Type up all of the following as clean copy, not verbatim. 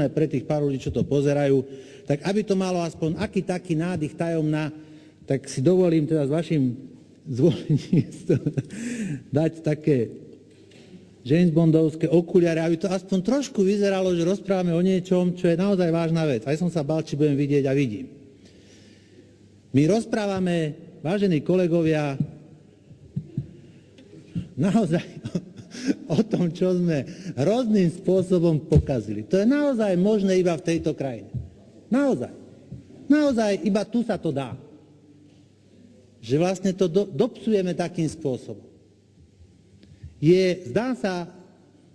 aj pre tých pár ľudí, čo to pozerajú, tak aby to malo aspoň aký taký nádych tajomná, tak si dovolím teda s vašim zvolením dať také James Bondovské okuliare, aby to aspoň trošku vyzeralo, že rozprávame o niečom, čo je naozaj vážna vec. Aj som sa bál, či budem vidieť a vidím. My rozprávame, vážení kolegovia, naozaj o tom, čo sme hrozným spôsobom pokazili. To je naozaj možné iba v tejto krajine. Naozaj. Naozaj iba tu sa to dá. Že vlastne to dopsujeme takým spôsobom. Zdá sa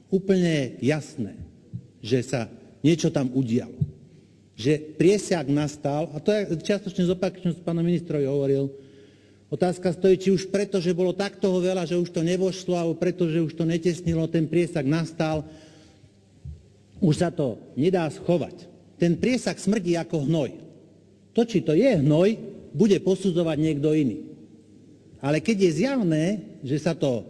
úplne jasné, že sa niečo tam udialo. Že priesiak nastal, a to je čiastočne zopakujem, čo pánom ministrovi hovoril, otázka stojí, či už preto, že bolo tak toho veľa, že už to nevošlo, alebo preto, že už to netesnilo, ten priesak nastal, už sa to nedá schovať. Ten priesak smrdí ako hnoj. To, či to je hnoj, bude posudzovať niekto iný. Ale keď je zjavné, že sa to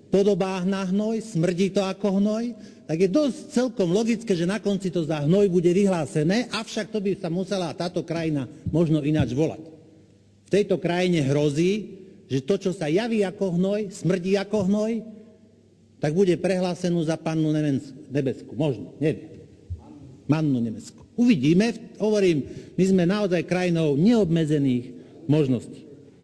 podobá na hnoj, smrdí to ako hnoj, tak je dosť celkom logické, že na konci to za hnoj bude vyhlásené, avšak to by sa musela táto krajina možno ináč volať. V tejto krajine hrozí, že to, čo sa javí ako hnoj, smrdí ako hnoj, tak bude prehlásenú za pannu nebeskú. Možno, neviem. Mannu nebeskú. Uvidíme, hovorím, my sme naozaj krajinou neobmedzených možností.